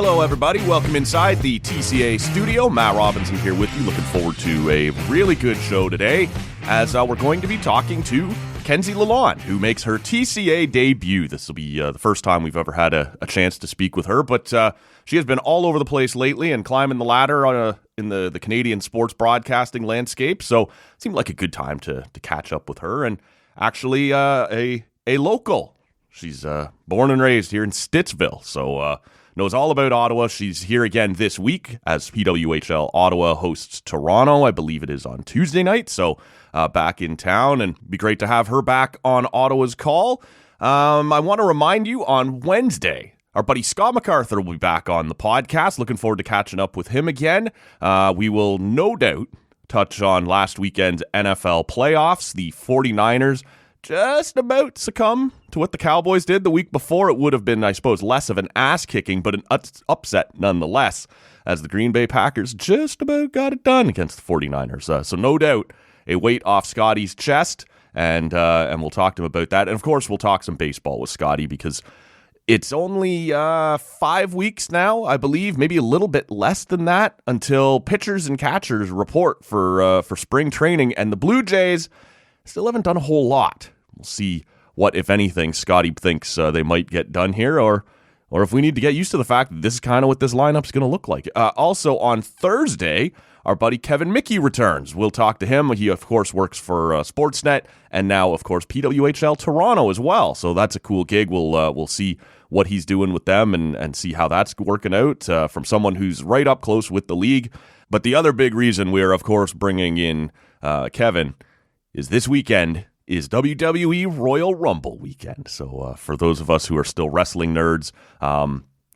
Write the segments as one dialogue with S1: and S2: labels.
S1: Hello, everybody. Welcome inside the TCA studio. Matt Robinson here with you. Looking forward to a really good show today as we're going to be talking to Kenzie Lalonde, who makes her TCA debut. This will be the first time we've ever had a chance to speak with her, but she has been all over the place lately and climbing the ladder in the Canadian sports broadcasting landscape, so it seemed like a good time to catch up with her, and actually a local. She's born and raised here in Stittsville, so knows all about Ottawa. She's here again this week as PWHL Ottawa hosts Toronto. I believe it is on Tuesday night, so back in town, and it'd be great to have her back on Ottawa's call. I want to remind you, on Wednesday, our buddy Scott MacArthur will be back on the podcast. Looking forward to catching up with him again. We will no doubt touch on last weekend's NFL playoffs. The 49ers just about succumb to what the Cowboys did the week before. It would have been, I suppose, less of an ass-kicking, but an upset nonetheless, as the Green Bay Packers just about got it done against the 49ers. So no doubt a weight off Scotty's chest, and we'll talk to him about that. And, of course, we'll talk some baseball with Scotty, because it's only 5 weeks now, I believe, maybe a little bit less than that, until pitchers and catchers report for spring training, and the Blue Jays still haven't done a whole lot. We'll see what, if anything, Scotty thinks they might get done here, or if we need to get used to the fact that this is kind of what this lineup's going to look like. Also, on Thursday, our buddy Kevin Mickey returns. We'll talk to him. He, of course, works for Sportsnet, and now, of course, PWHL Toronto as well. So that's a cool gig. We'll see what he's doing with them and see how that's working out from someone who's right up close with the league. But the other big reason we're, of course, bringing in Kevin is this weekend is WWE Royal Rumble weekend. So for those of us who are still wrestling nerds,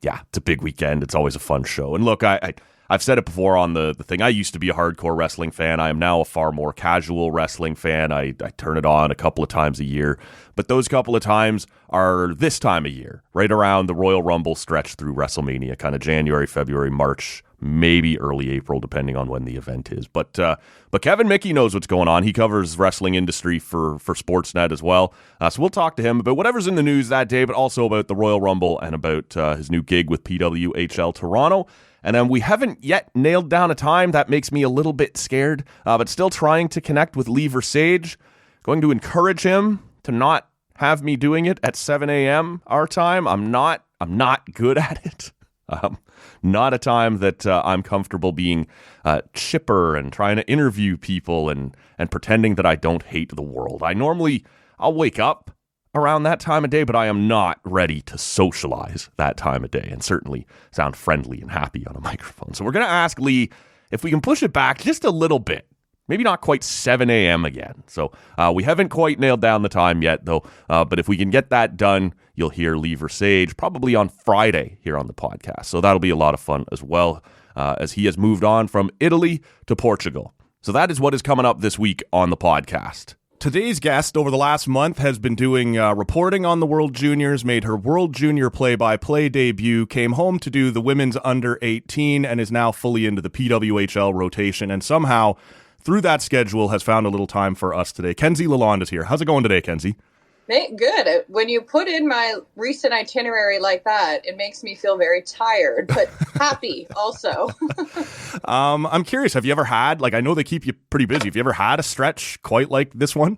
S1: it's a big weekend. It's always a fun show. And look, I've said it before on the thing. I used to be a hardcore wrestling fan. I am now a far more casual wrestling fan. I turn it on a couple of times a year. But those couple of times are this time of year, right around the Royal Rumble stretch through WrestleMania, kind of January, February, March, maybe early April, depending on when the event is. But Kevin Mickey knows what's going on. He covers wrestling industry for Sportsnet as well. So we'll talk to him about whatever's in the news that day, but also about the Royal Rumble and about his new gig with PWHL Toronto. And then we haven't yet nailed down a time. That makes me a little bit scared, but still trying to connect with Lee Versage. Going to encourage him to not have me doing it at 7 a.m. our time. I'm not good at it. Not a time that I'm comfortable being chipper and trying to interview people and pretending that I don't hate the world. I'll wake up around that time of day, but I am not ready to socialize that time of day and certainly sound friendly and happy on a microphone. So we're going to ask Lee if we can push it back just a little bit. Maybe not quite 7 a.m. again. So we haven't quite nailed down the time yet, though. But if we can get that done, you'll hear Lee Versage probably on Friday here on the podcast. So that'll be a lot of fun as well, as he has moved on from Italy to Portugal. So that is what is coming up this week on the podcast. Today's guest over the last month has been doing reporting on the World Juniors, made her World Junior play-by-play debut, came home to do the women's under 18, and is now fully into the PWHL rotation, and somehow through that schedule has found a little time for us today. Kenzie Lalonde is here. How's it going today, Kenzie?
S2: Hey, good. When you put in my recent itinerary like that, it makes me feel very tired, but happy also.
S1: I'm curious, have you ever had, I know they keep you pretty busy. Have you ever had a stretch quite like this one?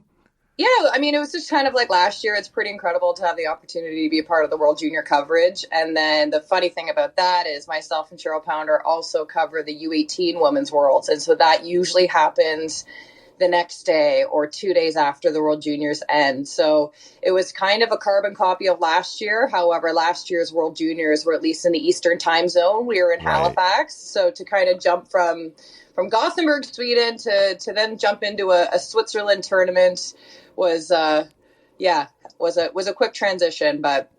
S2: Yeah, I mean, it was just kind of like last year. It's pretty incredible to have the opportunity to be a part of the World Junior coverage. And then the funny thing about that is myself and Cheryl Pounder also cover the U18 Women's Worlds. And so that usually happens the next day or 2 days after the World Juniors end. So it was kind of a carbon copy of last year. However, last year's World Juniors were at least in the Eastern time zone. We were in Halifax. So to kind of jump from Gothenburg, Sweden to then jump into a Switzerland tournament was a quick transition. But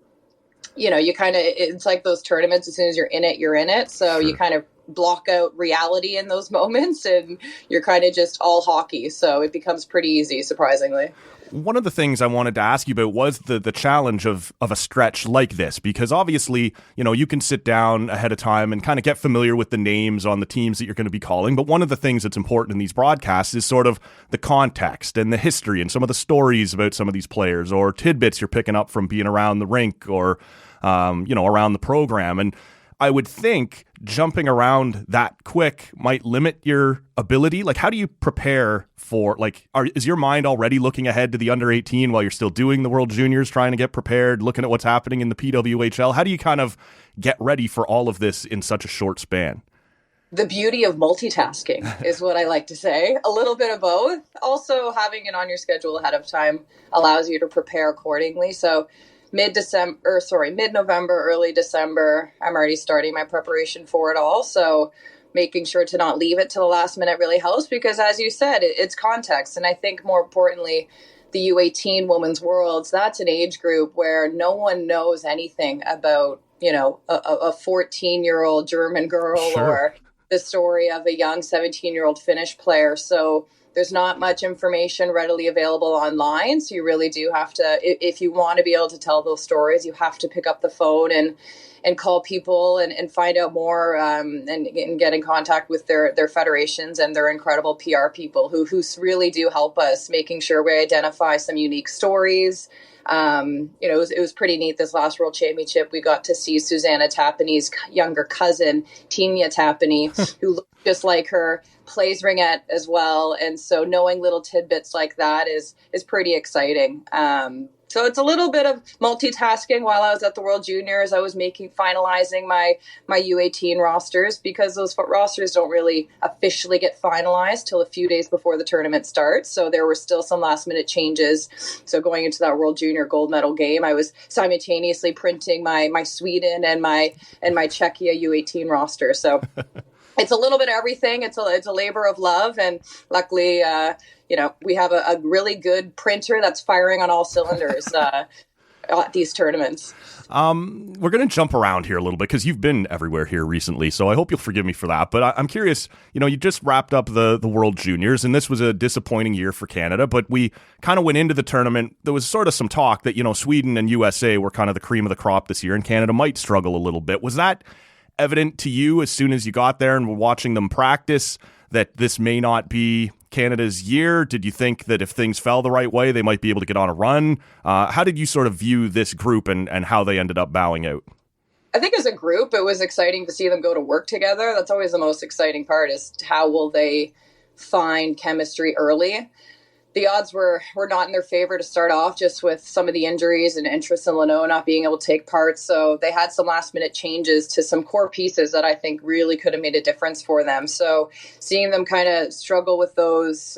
S2: you know, it's like those tournaments, as soon as you're in it, you're in it. So you kind of block out reality in those moments and you're kind of just all hockey. So it becomes pretty easy, surprisingly.
S1: One of the things I wanted to ask you about was the challenge of a stretch like this, because obviously, you know, you can sit down ahead of time and kind of get familiar with the names on the teams that you're going to be calling. But one of the things that's important in these broadcasts is sort of the context and the history and some of the stories about some of these players or tidbits you're picking up from being around the rink or, around the program. And I would think jumping around that quick might limit your ability. Like, how do you prepare for, like, is your mind already looking ahead to the under 18 while you're still doing the World Juniors, trying to get prepared, looking at what's happening in the PWHL? How do you kind of get ready for all of this in such a short span?
S2: The beauty of multitasking is what I like to say. A little bit of both. Also, having it on your schedule ahead of time allows you to prepare accordingly. So mid-November, early December, I'm already starting my preparation for it all. So making sure to not leave it to the last minute really helps because, as you said, it's context. And I think more importantly, the U18 women's worlds, that's an age group where no one knows anything about, a 14-year-old German girl or the story of a young 17-year-old Finnish player. So there's not much information readily available online. So you really do have to, if you want to be able to tell those stories, you have to pick up the phone and call people and find out more and get in contact with their federations and their incredible PR people who really do help us, making sure we identify some unique stories. It was pretty neat this last World Championship. We got to see Susanna Tapani's younger cousin, Tina Tapani, who looks just like her, plays ringette as well. And so knowing little tidbits like that is pretty exciting. So it's a little bit of multitasking. While I was at the World Juniors, I was finalizing my U18 rosters because those rosters don't really officially get finalized till a few days before the tournament starts. So there were still some last minute changes. So going into that World Junior gold medal game, I was simultaneously printing my Sweden and my Czechia U18 roster. So it's a little bit of everything. It's a labor of love, and luckily, we have a really good printer that's firing on all cylinders at these tournaments.
S1: We're going to jump around here a little bit because you've been everywhere here recently, so I hope you'll forgive me for that. But I'm curious, you just wrapped up the World Juniors, and this was a disappointing year for Canada, but we kind of went into the tournament. There was sort of some talk that, Sweden and USA were kind of the cream of the crop this year, and Canada might struggle a little bit. Was that evident to you as soon as you got there and were watching them practice that this may not be Canada's year? Did you think that if things fell the right way, they might be able to get on a run? How did you sort of view this group and how they ended up bowing out?
S2: I think as a group, it was exciting to see them go to work together. That's always the most exciting part, is how will they find chemistry early. The odds were not in their favor to start off, just with some of the injuries and interest in Leno not being able to take part. So they had some last minute changes to some core pieces that I think really could have made a difference for them. So seeing them kind of struggle with those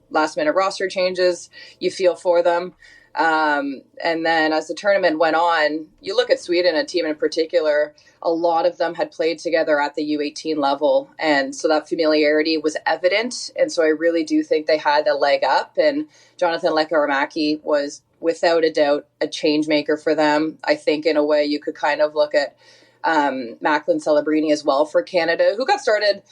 S2: last minute roster changes, you feel for them. And then as the tournament went on, you look at Sweden, a team in particular, a lot of them had played together at the U18 level. And so that familiarity was evident. And so I really do think they had a leg up. And Jonathan Lekkerimäki was without a doubt a change maker for them. I think in a way you could kind of look at Macklin Celebrini as well for Canada, who got started,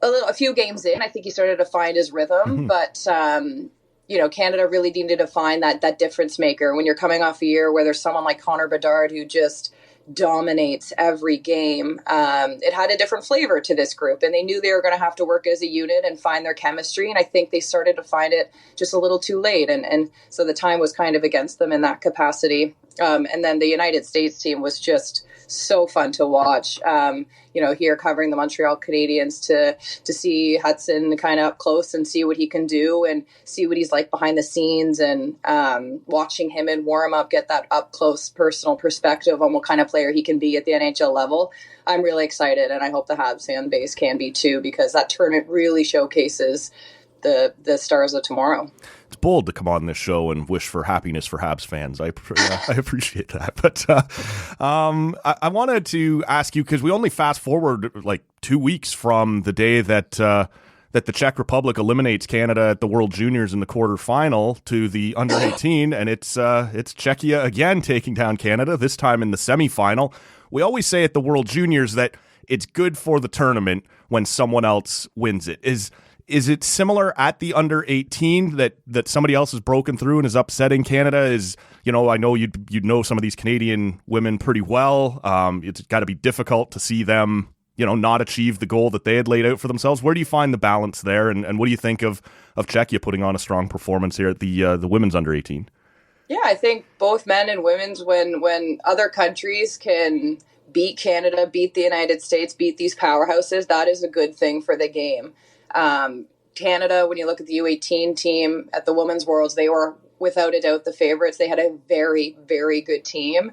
S2: a few games in. I think he started to find his rhythm, but Canada really needed to find that difference maker when you're coming off a year where there's someone like Connor Bedard who just dominates every game. It had a different flavor to this group, and they knew they were going to have to work as a unit and find their chemistry. And I think they started to find it just a little too late. And so the time was kind of against them in that capacity. And then the United States team was just so fun to watch. Here covering the Montreal Canadiens to see Hudson kind of up close and see what he can do and see what he's like behind the scenes, and watching him in warm up, get that up close personal perspective on what kind of player he can be at the NHL level. I'm really excited, and I hope the Habs fan base can be too, because that tournament really showcases the stars of tomorrow.
S1: It's bold to come on this show and wish for happiness for Habs fans. I appreciate that. But I wanted to ask you, because we only fast forward like 2 weeks from the day that the Czech Republic eliminates Canada at the World Juniors in the quarterfinal to the under 18, and it's Czechia again taking down Canada, this time in the semifinal. We always say at the World Juniors that it's good for the tournament when someone else wins it. Is it similar at the under 18 that somebody else has broken through and is upsetting Canada? I know you'd know some of these Canadian women pretty well. It's got to be difficult to see them, not achieve the goal that they had laid out for themselves. Where do you find the balance there? And what do you think of Czechia putting on a strong performance here at the women's under 18?
S2: Yeah, I think both men and women's, when other countries can beat Canada, beat the United States, beat these powerhouses, that is a good thing for the game. Canada, when you look at the U18 team at the Women's Worlds, they were without a doubt the favorites. They had a very, very good team.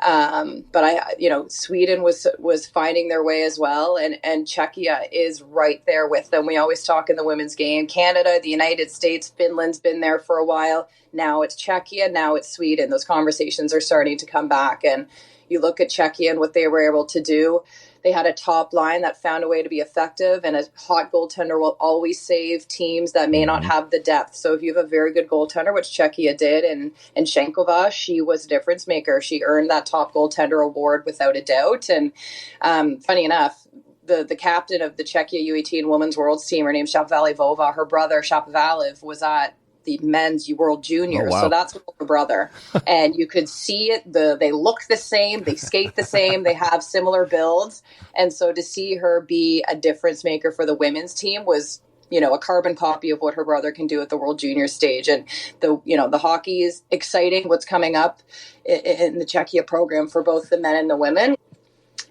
S2: But Sweden was finding their way as well. And Czechia is right there with them. We always talk in the women's game, Canada, the United States, Finland's been there for a while. Now it's Czechia, now it's Sweden. Those conversations are starting to come back. And you look at Czechia and what they were able to do. They had a top line that found a way to be effective, and a hot goaltender will always save teams that may not have the depth. So if you have a very good goaltender, which Czechia did, and Shankova, she was a difference maker. She earned that top goaltender award without a doubt. And funny enough, the captain of the Czechia U18 Women's Worlds team, her name's Shapovalivova, her brother Shapovalov was at the men's World Juniors. Oh, wow. So that's her brother. And you could see it. They look the same. They skate the same. They have similar builds. And so to see her be a difference maker for the women's team was, a carbon copy of what her brother can do at the World Junior stage. And the hockey is exciting. What's coming up in the Czechia program for both the men and the women.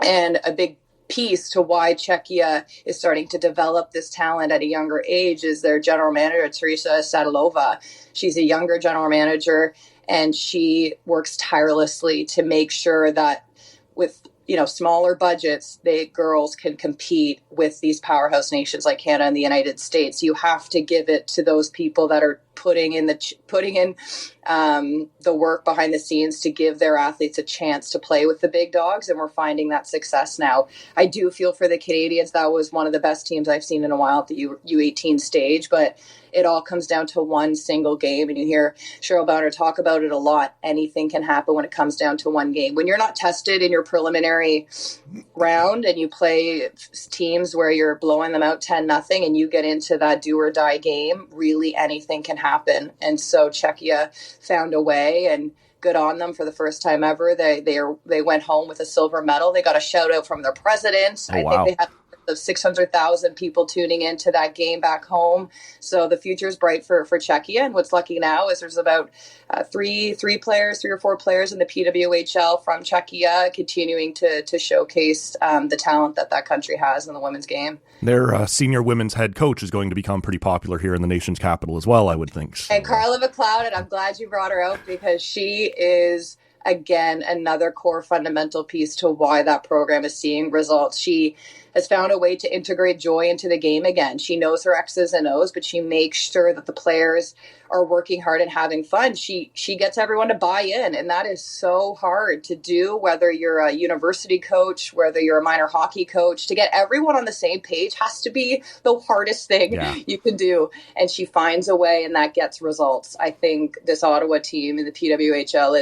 S2: And a big piece to why Czechia is starting to develop this talent at a younger age is their general manager, Teresa Sadalova. She's a younger general manager, and she works tirelessly to make sure that with smaller budgets, girls can compete with these powerhouse nations like Canada and the United States. You have to give it to those people that are putting in the work behind the scenes to give their athletes a chance to play with the big dogs, and we're finding that success now. I do feel for the Canadians. That was one of the best teams I've seen in a while at the U18 stage, but it all comes down to one single game, and you hear Cheryl Bowner talk about it a lot. Anything can happen when it comes down to one game. When you're not tested in your preliminary round and you play teams where you're blowing them out 10-0 and you get into that do or die game, really anything can happen. And so Czechia found a way, and good on them for the first time ever. They went home with a silver medal. They got a shout out from their president.
S1: Oh, wow.
S2: I think they had of 600,000 people tuning into that game back home. So the future is bright for Czechia. And what's lucky now is there's about three or four players in the PWHL from Czechia continuing to showcase the talent that country has in the women's game.
S1: Their senior women's head coach is going to become pretty popular here in the nation's capital as well, I would think. So,
S2: and Carla McLeod, and I'm glad you brought her out because she is, again, another core fundamental piece to why that program is seeing results. She has found a way to integrate joy into the game again. She knows her X's and O's, but she makes sure that the players are working hard and having fun. She gets everyone to buy in, and that is so hard to do, whether you're a university coach, whether you're a minor hockey coach. To get everyone on the same page has to be the hardest thing you can do, and she finds a way, and that gets results. I think this Ottawa team in the PWHL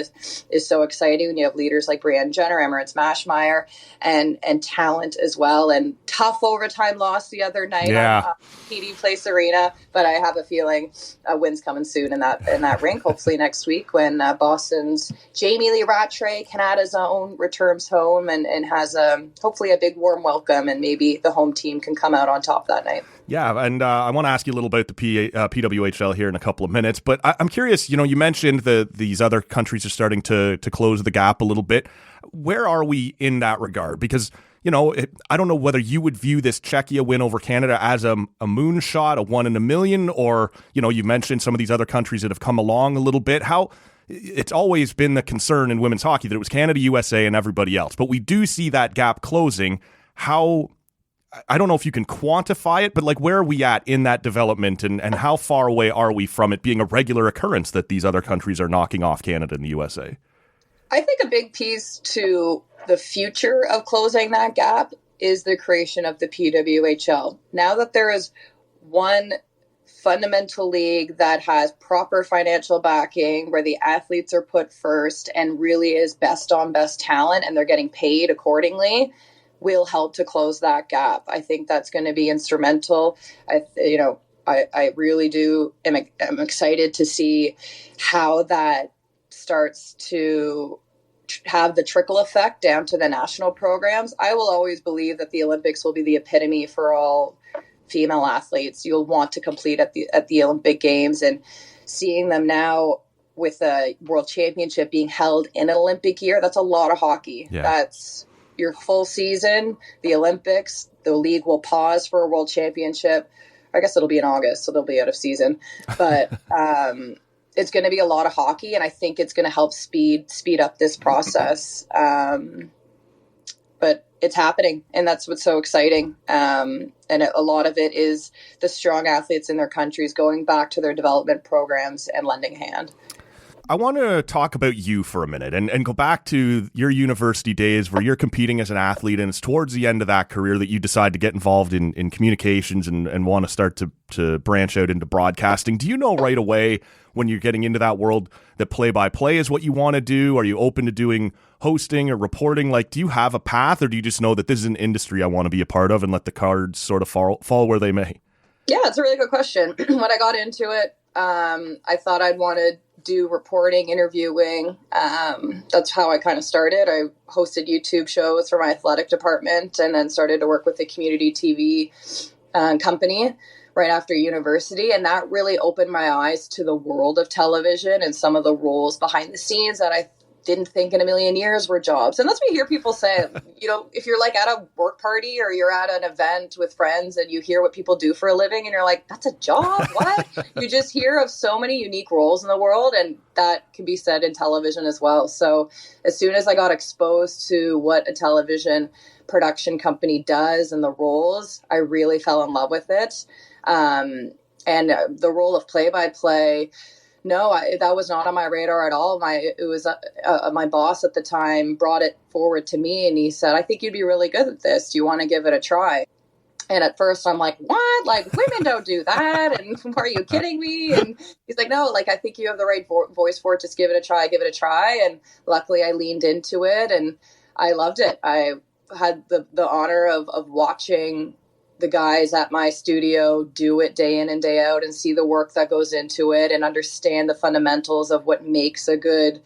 S2: is so exciting when you have leaders like Brianne Jenner, Emirates Mashmeyer, and talent as well, and tough overtime loss the other night on PD Place Arena, but I have a feeling a win's coming soon in that rink, hopefully next week when Boston's Jamie Lee Rattray, Canada's own, returns home and has hopefully a big warm welcome, and maybe the home team can come out on top that night.
S1: Yeah, and I want to ask you a little about the PWHL here in a couple of minutes, but I'm curious, you mentioned these other countries are starting to close the gap a little bit. Where are we in that regard? Because I don't know whether you would view this Czechia win over Canada as a moonshot, a 1 in a million, or, you mentioned some of these other countries that have come along a little bit. How it's always been the concern in women's hockey that it was Canada, USA, and everybody else. But we do see that gap closing. How, I don't know if you can quantify it, but where are we at in that development, and how far away are we from it being a regular occurrence that these other countries are knocking off Canada and the USA?
S2: I think a big piece to the future of closing that gap is the creation of the PWHL. Now that there is one fundamental league that has proper financial backing, where the athletes are put first and really is best on best talent, and they're getting paid accordingly, will help to close that gap. I think that's going to be instrumental. I really do. I'm excited to see how that starts to have the trickle effect down to the national programs. I will always believe that the Olympics will be the epitome for all female athletes. You'll want to compete at the Olympic Games, and seeing them now with a World Championship being held in an Olympic year, that's a lot of hockey. Yeah. your full season, the Olympics, the league will pause for a world championship. I guess it'll be in August, so they'll be out of season. But it's going to be a lot of hockey, and I think it's going to help speed up this process. But it's happening, and that's what's so exciting. And a lot of it is the strong athletes in their countries going back to their development programs and lending a hand.
S1: I want to talk about you for a minute and go back to your university days where you're competing as an athlete, and it's towards the end of that career that you decide to get involved in communications and want to start to branch out into broadcasting. Do you know right away when you're getting into that world that play-by-play is what you want to do? Are you open to doing hosting or reporting? Like, do you have a path, or do you just know that this is an industry I want to be a part of and let the cards sort of fall where they may?
S2: Yeah, it's a really good question. When I got into it, I thought I'd want to do reporting, interviewing. That's how I kind of started. I hosted YouTube shows for my athletic department and then started to work with the community TV company right after university. And that really opened my eyes to the world of television and some of the roles behind the scenes that I didn't think in a million years were jobs. And that's what you hear people say, if you're like at a work party or you're at an event with friends and you hear what people do for a living and you're like, that's a job? What? You just hear of so many unique roles in the world, and that can be said in television as well. So as soon as I got exposed to what a television production company does and the roles, I really fell in love with it. And the role of play-by-play, no, that was not on my radar at all. My boss at the time brought it forward to me, and he said, I think you'd be really good at this. Do you want to give it a try? And at first I'm like, what? Like, women don't do that. And are you kidding me? And he's like, no, like, I think you have the right voice for it. Just give it a try. And luckily I leaned into it and I loved it. I had the honor of watching the guys at my studio do it day in and day out and see the work that goes into it and understand the fundamentals of what makes a good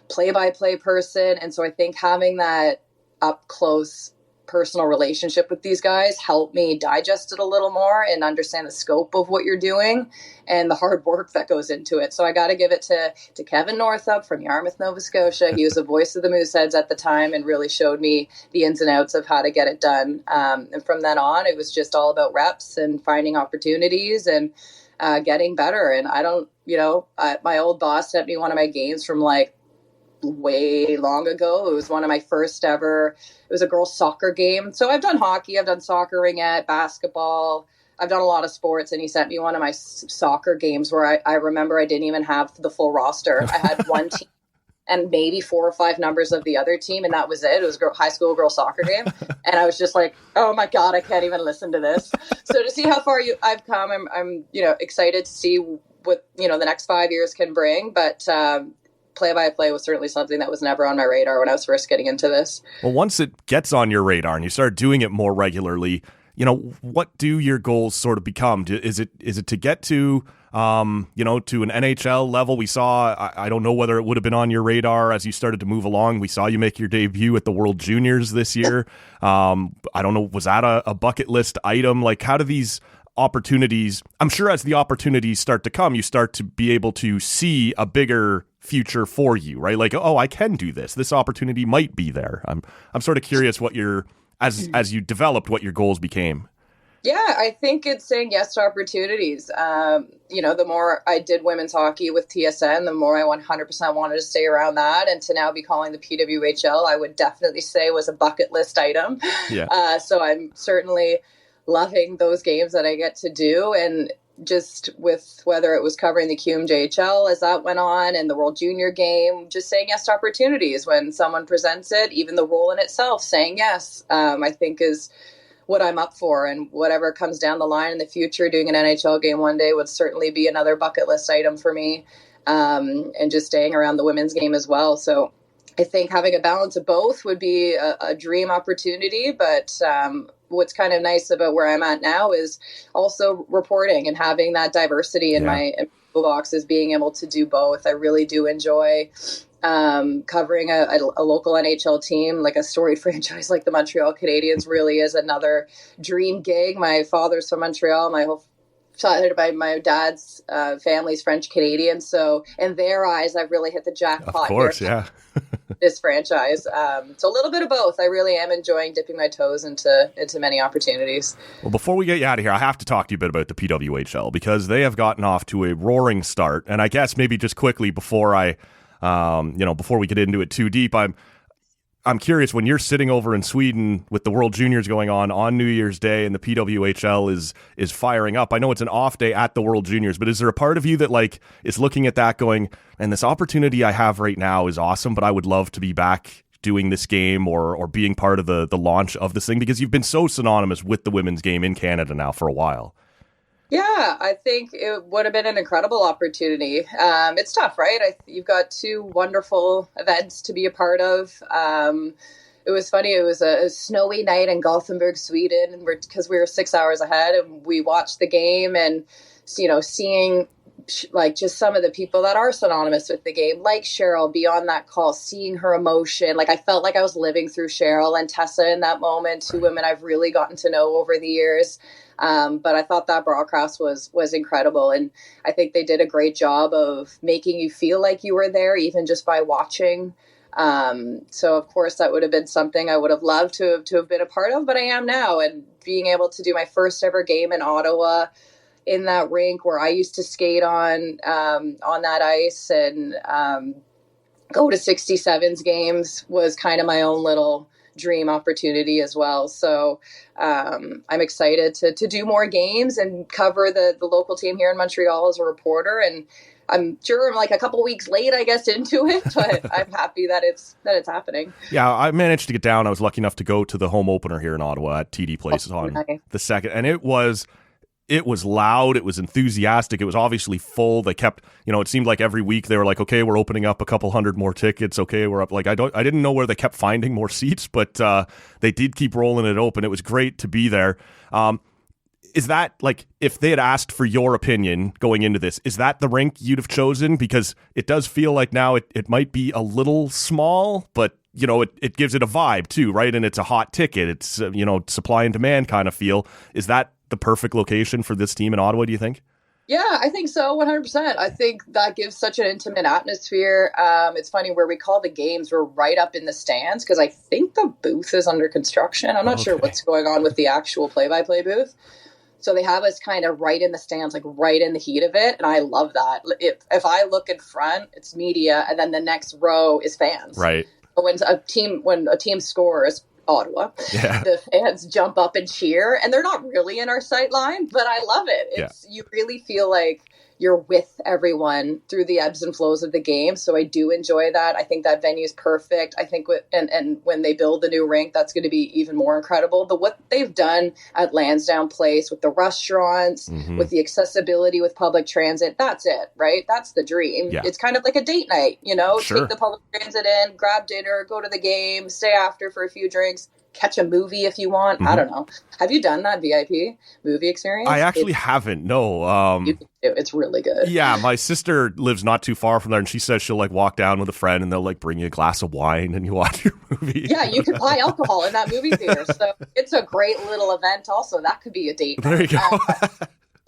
S2: play-by-play person. And so I think having that up close personal relationship with these guys helped me digest it a little more and understand the scope of what you're doing and the hard work that goes into it. So I got to give it to Kevin Northup from Yarmouth, Nova Scotia. He was the voice of the Mooseheads at the time and really showed me the ins and outs of how to get it done. And from then on, it was just all about reps and finding opportunities and getting better. And I don't, my old boss sent me one of my games from like way long ago. It was one of my first ever, it was a girls' soccer game. So I've done hockey, I've done soccer ringette, basketball, I've done a lot of sports, and he sent me one of my soccer games where I remember I didn't even have the full roster. I had one team and maybe 4 or 5 members of the other team, and that was it. It was a high school girls' soccer game. And I was just like, oh my God, I can't even listen to this. So to see how far I've come, I'm excited to see what, the next 5 years can bring. But play-by-play was certainly something that was never on my radar when I was first getting into this.
S1: Well, once it gets on your radar and you start doing it more regularly, what do your goals sort of become? Is it to get to, to an NHL level? We saw, I don't know whether it would have been on your radar as you started to move along. We saw you make your debut at the World Juniors this year. I don't know, was that a bucket list item? Like, how do these opportunities, I'm sure as the opportunities start to come, you start to be able to see a bigger future for you, right? Like, oh, I can do this. This opportunity might be there. I'm sort of curious what as you developed, what your goals became.
S2: Yeah, I think it's saying yes to opportunities. The more I did women's hockey with TSN, the more I 100% wanted to stay around that. And to now be calling the PWHL, I would definitely say was a bucket list item. Yeah. So I'm certainly loving those games that I get to do. And just with whether it was covering the QMJHL as that went on and the World Junior game, just saying yes to opportunities when someone presents it, even the role in itself, saying yes, I think is what I'm up for. And whatever comes down the line in the future, doing an NHL game one day would certainly be another bucket list item for me, and just staying around the women's game as well. So I think having a balance of both would be a dream opportunity, but what's kind of nice about where I'm at now is also reporting and having that diversity in my box is being able to do both. I really do enjoy covering a local NHL team, like a storied franchise like the Montreal Canadiens really is another dream gig. My father's from Montreal. My whole childhood by my dad's family's French Canadian. So in their eyes, I've really hit the jackpot.
S1: Of course,
S2: here.
S1: Yeah.
S2: this franchise. So a little bit of both. I really am enjoying dipping my toes into many opportunities.
S1: Well, before we get you out of here, I have to talk to you a bit about the PWHL because they have gotten off to a roaring start. And I guess maybe just quickly before before we get into it too deep, I'm curious, when you're sitting over in Sweden with the World Juniors going on New Year's Day and the PWHL is firing up. I know it's an off day at the World Juniors, but is there a part of you that like is looking at that going, and this opportunity I have right now is awesome, but I would love to be back doing this game or being part of the launch of this thing, because you've been so synonymous with the women's game in Canada now for a while?
S2: Yeah, I think it would have been an incredible opportunity. It's tough, right? You've got two wonderful events to be a part of. It was funny. It was a snowy night in Gothenburg, Sweden, and because we were 6 hours ahead, and we watched the game, and seeing like just some of the people that are synonymous with the game, like Cheryl, be on that call, seeing her emotion. Like I felt like I was living through Cheryl and Tessa in that moment, two women I've really gotten to know over the years. But I thought that broadcast was incredible. And I think they did a great job of making you feel like you were there, even just by watching. So of course that would have been something I would have loved to have been a part of, but I am now. And being able to do my first ever game in Ottawa in that rink where I used to skate on that ice and go to 67s games was kind of my own little dream opportunity as well. So I'm excited to do more games and cover the local team here in Montreal as a reporter. And I'm sure I'm like a couple weeks late, I guess, into it, but I'm happy that it's happening.
S1: Yeah, I managed to get down. I was lucky enough to go to the home opener here in Ottawa at TD Place on the second, and it was loud. It was enthusiastic. It was obviously full. They kept, it seemed like every week they were like, okay, we're opening up a couple hundred more tickets. Okay, we're up. Like, I didn't know where they kept finding more seats, but they did keep rolling it open. It was great to be there. Is that, like, if they had asked for your opinion going into this, is that the rink you'd have chosen? Because it does feel like now it might be a little small, but it gives it a vibe too, right? And it's a hot ticket. It's, supply and demand kind of feel. Is that the perfect location for this team in Ottawa, do you think?
S2: Yeah, I think so, 100%. I think that gives such an intimate atmosphere. It's funny, where we call the games, we're right up in the stands, because I think the booth is under construction. I'm not sure what's going on with the actual play-by-play booth. So they have us kind of right in the stands, like right in the heat of it. And I love that. If I look in front, it's media, and then the next row is fans. Right. But when a team scores, Ottawa, the fans jump up and cheer, and they're not really in our sight line, but I love it. You really feel like you're with everyone through the ebbs and flows of the game. So I do enjoy that. I think that venue is perfect. I think and when they build the new rink, that's going to be even more incredible. But what they've done at Lansdowne Place with the restaurants, with the accessibility with public transit, that's it, right? That's the dream. Yeah. It's kind of like a date night, take the public transit in, grab dinner, go to the game, stay after for a few drinks, catch a movie if you want. I don't know. Have you done that VIP movie experience?
S1: I actually haven't. No.
S2: It's really good.
S1: Yeah, my sister lives not too far from there, and she says she'll like walk down with a friend, and they'll like bring you a glass of wine, and you watch your movie.
S2: Yeah, you can buy alcohol in that movie theater, so it's a great little event. Also, that could be a date.
S1: There you go.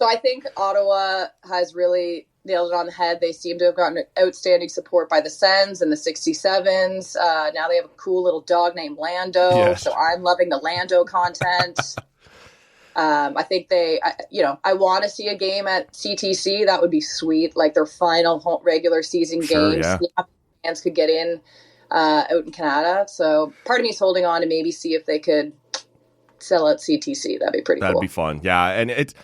S2: So I think Ottawa has really nailed it on the head. They seem to have gotten outstanding support by the Sens and the 67s. Now they have a cool little dog named Lando, so I'm loving the Lando content. I think I want to see a game at CTC. That would be sweet, like their final regular season games. Yeah. Fans could get in out in Canada. So part of me is holding on to maybe see if they could sell out CTC. That'd be pretty cool.
S1: That'd be fun. Yeah, and it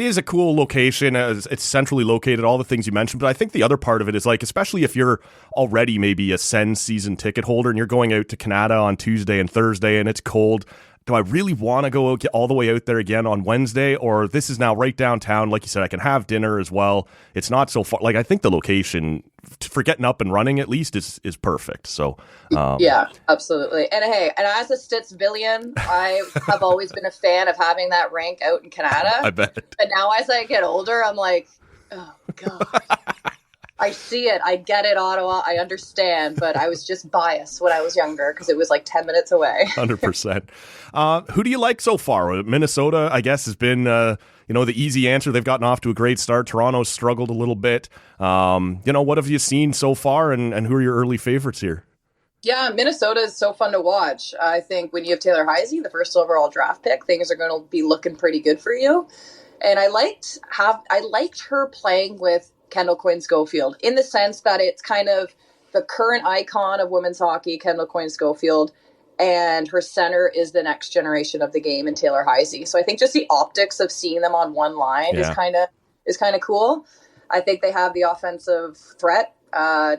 S1: is a cool location. It's centrally located, all the things you mentioned. But I think the other part of it is, like, especially if you're already maybe a Sens season ticket holder and you're going out to Canada on Tuesday and Thursday and it's cold, do I really want to go get all the way out there again on Wednesday? Or this is now right downtown. Like you said, I can have dinner as well. It's not so far. Like, I think the location for getting up and running at least is perfect. So
S2: yeah, absolutely. And hey, and as a Stittsvillian, I have always been a fan of having that rink out in Canada.
S1: I bet.
S2: But now as I get older, I'm like, oh God. I see it. I get it, Ottawa. I understand. But I was just biased when I was younger because it was like 10 minutes away.
S1: 100%. Who do you like so far? Minnesota, I guess, has been the easy answer. They've gotten off to a great start. Toronto's struggled a little bit. What have you seen so far, and who are your early favorites here?
S2: Yeah, Minnesota is so fun to watch. I think when you have Taylor Heisey, the first overall draft pick, things are going to be looking pretty good for you. And I liked her playing with Kendall Coyne Schofield in the sense that it's kind of the current icon of women's hockey, Kendall Coyne Schofield, and her center is the next generation of the game in Taylor Heisey. So I think just the optics of seeing them on one line is kind of cool. I think they have the offensive threat.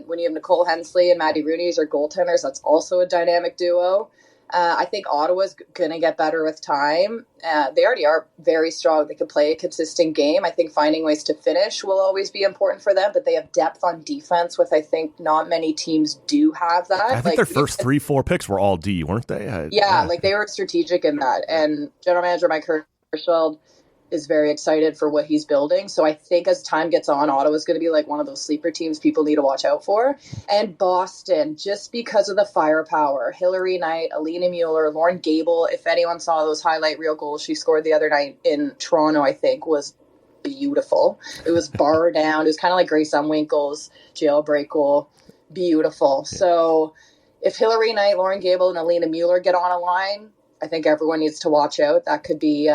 S2: When you have Nicole Hensley and Maddie Rooney as your goaltenders, that's also a dynamic duo. I think Ottawa's going to get better with time. They already are very strong. They can play a consistent game. I think finding ways to finish will always be important for them, but they have depth on defense, with I think not many teams do have that.
S1: I think their first 3-4 picks were all D, weren't they?
S2: Yeah, they were strategic in that. And general manager Mike Hirschfeld is very excited for what he's building. So I think as time gets on, Ottawa's going to be like one of those sleeper teams people need to watch out for. And Boston, just because of the firepower, Hillary Knight, Alina Mueller, Lauren Gable, if anyone saw those highlight reel goals she scored the other night in Toronto, I think was beautiful. It was bar down. It was kind of like Grace Unwinkle's jailbreak goal. Beautiful. So if Hillary Knight, Lauren Gable, and Alina Mueller get on a line, I think everyone needs to watch out. That could be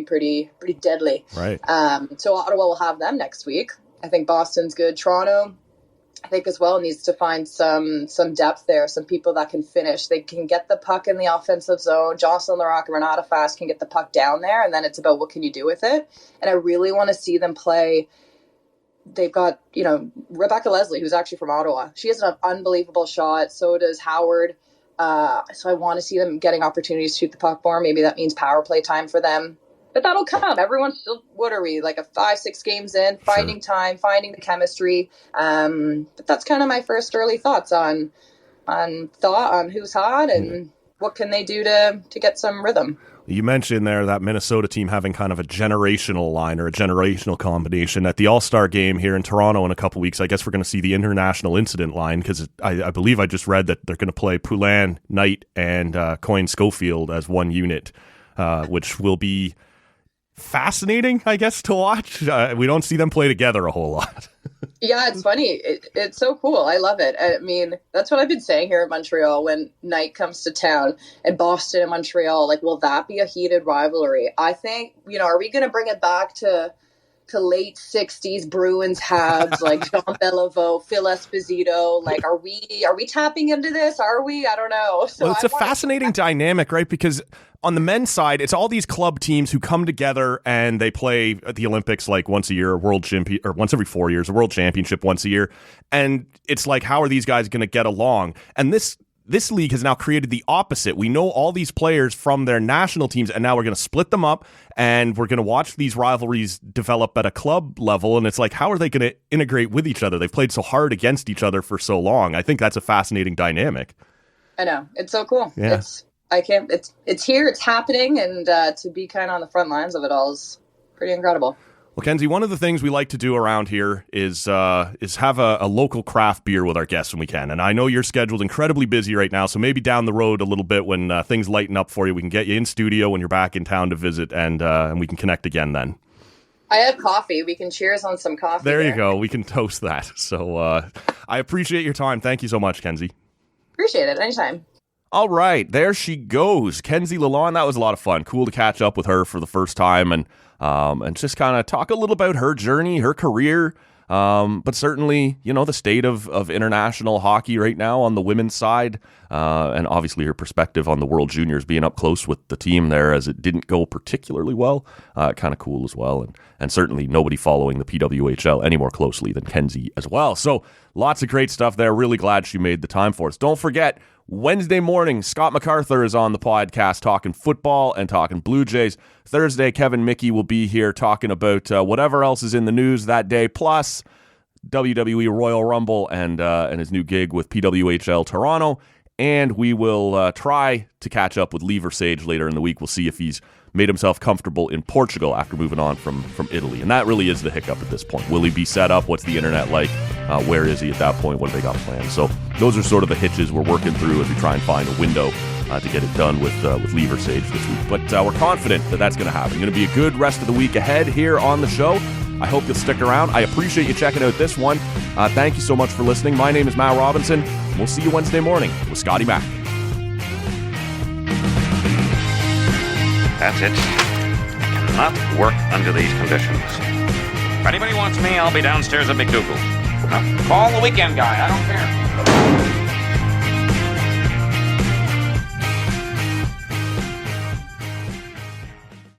S2: pretty deadly.
S1: Right.
S2: So Ottawa will have them next week. I think Boston's good. Toronto, I think as well, needs to find some depth there. Some people that can finish. They can get the puck in the offensive zone. Jocelyn Larocque and Renata Fast can get the puck down there, and then it's about what can you do with it. And I really want to see them play. They've got Rebecca Leslie, who's actually from Ottawa. She has an unbelievable shot. So does Howard. So I want to see them getting opportunities to shoot the puck more. Maybe that means power play time for them. But that'll come. Everyone's still, what are we, like a 5-6 games in, finding time, finding the chemistry. But that's kind of my first early thoughts on who's hot and what can they do to get some rhythm.
S1: You mentioned there that Minnesota team having kind of a generational line or a generational combination. At the All-Star game here in Toronto in a couple weeks, I guess we're going to see the international incident line, because I believe I just read that they're going to play Poulin, Knight, and Coyne Schofield as one unit, which will be fascinating, I guess, to watch. We don't see them play together a whole lot.
S2: Yeah, it's funny. It's so cool. I love it. I mean, that's what I've been saying here in Montreal when Knight comes to town, and Boston and Montreal. Like, will that be a heated rivalry? I think, are we going to bring it back to late 60s Bruins Habs, like Jean Beliveau, Phil Esposito? Like, are we tapping into this? Are we? I don't know. So
S1: well, it's a fascinating dynamic, right? Because on the men's side, it's all these club teams who come together and they play at the Olympics like once a year, or once every 4 years, a world championship once a year. And it's like, how are these guys going to get along? And this league has now created the opposite. We know all these players from their national teams, and now we're going to split them up, and we're going to watch these rivalries develop at a club level. And it's like, how are they going to integrate with each other? They've played so hard against each other for so long. I think that's a fascinating dynamic.
S2: I know. It's so cool.
S1: Yeah.
S2: It's here, it's happening, and to be kind of on the front lines of it all is pretty incredible.
S1: Well, Kenzie, one of the things we like to do around here is have a local craft beer with our guests when we can. And I know you're scheduled incredibly busy right now, so maybe down the road a little bit when things lighten up for you, we can get you in studio when you're back in town to visit, and we can connect again then.
S2: I have coffee. We can cheers on some coffee.
S1: There you go. We can toast that. So I appreciate your time. Thank you so much, Kenzie.
S2: Appreciate it. Anytime.
S1: All right, there she goes, Kenzie Lalonde. That was a lot of fun. Cool to catch up with her for the first time and just kind of talk a little about her journey, her career, but certainly, the state of international hockey right now on the women's side, and obviously her perspective on the World Juniors, being up close with the team there as it didn't go particularly well. Kind of cool as well, and certainly nobody following the PWHL any more closely than Kenzie as well. So lots of great stuff there. Really glad she made the time for us. Don't forget, Wednesday morning, Scott MacArthur is on the podcast talking football and talking Blue Jays. Thursday, Kevin Mickey will be here talking about whatever else is in the news that day, plus WWE Royal Rumble and his new gig with PWHL Toronto. And we will try to catch up with Lever Sage later in the week. We'll see if he's made himself comfortable in Portugal after moving on from Italy. And that really is the hiccup at this point. Will he be set up? What's the internet like? Where is he at that point? What have they got planned? So those are sort of the hitches we're working through as we try and find a window to get it done with Lever Sage this week. But we're confident that that's going to happen. Going to be a good rest of the week ahead here on the show. I hope you'll stick around. I appreciate you checking out this one. Thank you so much for listening. My name is Matt Robinson. We'll see you Wednesday morning with Scotty Mack.
S3: That's it. I cannot work under these conditions. If anybody wants me, I'll be downstairs at McDougal's. Call the weekend guy. I don't care.